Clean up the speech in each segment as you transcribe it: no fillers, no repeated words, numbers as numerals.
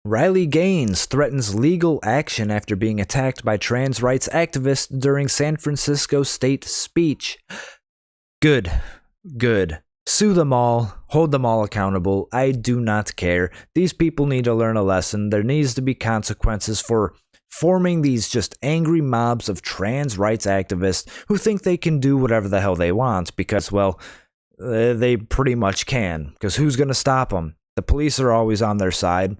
Riley Gaines threatens legal action after being attacked by trans rights activists during San Francisco state speech. Good. Good. Sue them all. Hold them all accountable. I do not care. These people need to learn a lesson. There needs to be consequences for forming these just angry mobs of trans rights activists who think they can do whatever the hell they want because, well, they pretty much can. Because who's going to stop them? The police are always on their side.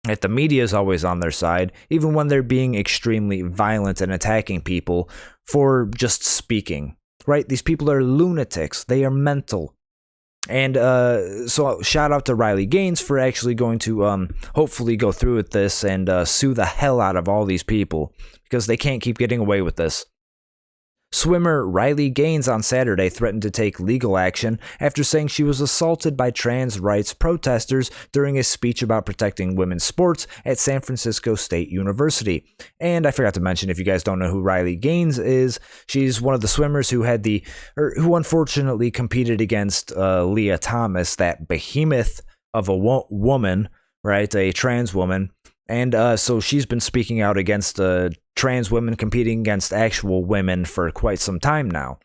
The media is always on their side, even when they're being extremely violent and attacking people for just speaking. Right? These people are lunatics. They are mental. And so shout out to Riley Gaines for actually going to hopefully go through with this and sue the hell out of all these people because they can't keep getting away with this. Swimmer Riley Gaines on Saturday threatened to take legal action after saying she was assaulted by trans rights protesters during a speech about protecting women's sports at San Francisco State University. And I forgot to mention, if you guys don't know who Riley Gaines is, she's one of the swimmers who who unfortunately competed against Leah Thomas, that behemoth of a woman, right, a trans woman. And so she's been speaking out against trans women competing against actual women for quite some time now.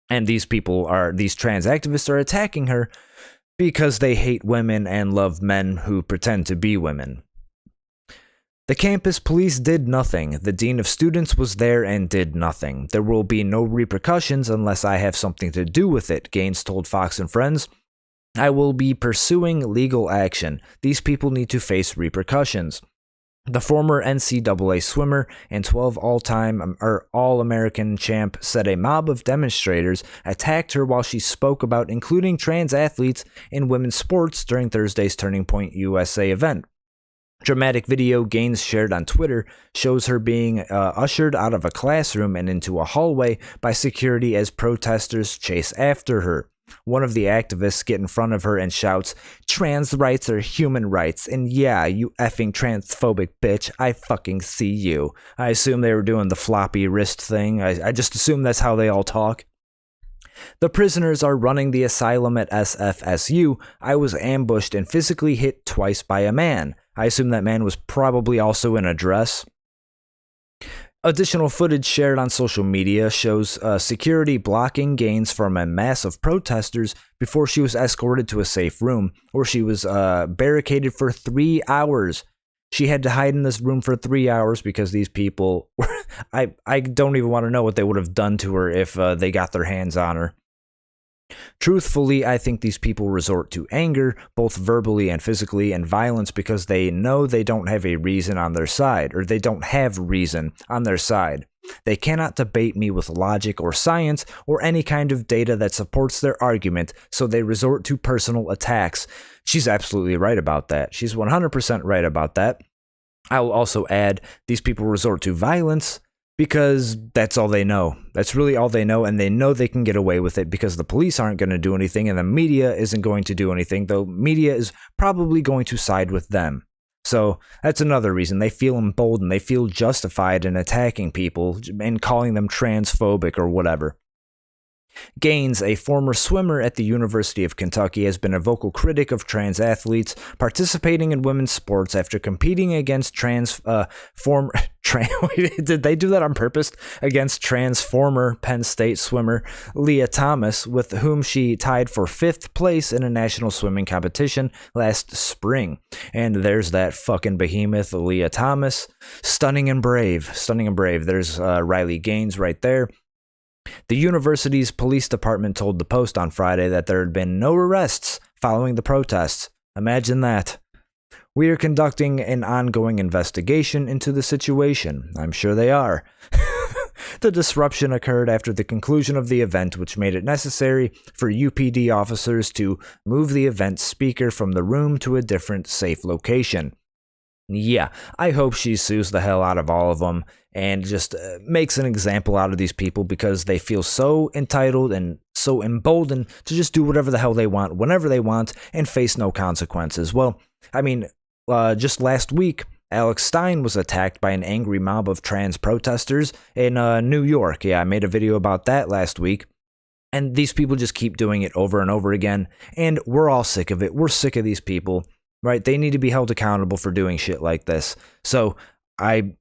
And these trans activists are attacking her because they hate women and love men who pretend to be women. The campus police did nothing. The dean of students was there and did nothing. There will be no repercussions unless I have something to do with it, Gaines told Fox and Friends. I will be pursuing legal action. These people need to face repercussions. The former NCAA swimmer and 12 all-time All-American champ said a mob of demonstrators attacked her while she spoke about including trans athletes in women's sports during Thursday's Turning Point USA event. Dramatic video Gaines shared on Twitter shows her being ushered out of a classroom and into a hallway by security as protesters chase after her. One of the activists get in front of her and shouts, "Trans rights are human rights, and yeah, you effing transphobic bitch, I fucking see you." I assume they were doing the floppy wrist thing. I just assume that's how they all talk. The prisoners are running the asylum at SFSU. I was ambushed and physically hit twice by a man. I assume that man was probably also in a dress. Additional footage shared on social media shows security blocking Gaines from a mass of protesters before she was escorted to a safe room, where she was barricaded for 3 hours. She had to hide in this room for 3 hours because these people were, I don't even want to know what they would have done to her if they got their hands on her. Truthfully, I think these people resort to anger, both verbally and physically, and violence because they know they don't have a reason on their side, or they don't have reason on their side. They cannot debate me with logic or science or any kind of data that supports their argument, so they resort to personal attacks. She's absolutely right about that. She's 100% right about that. I will also add, these people resort to violence because that's all they know. That's really all they know, and they know they can get away with it because the police aren't going to do anything and the media isn't going to do anything, though media is probably going to side with them. So that's another reason they feel emboldened, they feel justified in attacking people and calling them transphobic or whatever. Gaines, a former swimmer at the University of Kentucky, has been a vocal critic of trans athletes participating in women's sports after competing against former Penn State swimmer Leah Thomas, with whom she tied for 5th place in a national swimming competition last spring. And there's that fucking behemoth, Leah Thomas. Stunning and brave. There's Riley Gaines right there. The university's police department told the Post on Friday that there had been no arrests following the protests. Imagine that. We are conducting an ongoing investigation into the situation. I'm sure they are. The disruption occurred after the conclusion of the event, which made it necessary for UPD officers to move the event speaker from the room to a different safe location. Yeah, I hope she sues the hell out of all of them and just makes an example out of these people because they feel so entitled and so emboldened to just do whatever the hell they want, whenever they want, and face no consequences. Well, I mean, just last week, Alex Stein was attacked by an angry mob of trans protesters in New York. Yeah, I made a video about that last week. And these people just keep doing it over and over again. And we're all sick of it. We're sick of these people. right? They need to be held accountable for doing shit like this. So I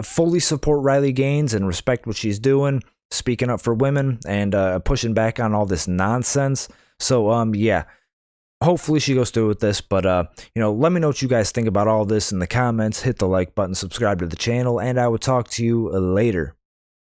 fully support Riley Gaines and respect what she's doing, speaking up for women and pushing back on all this nonsense. So yeah, hopefully she goes through with this. But let me know what you guys think about all this in the comments. Hit the like button, subscribe to the channel, and I will talk to you later.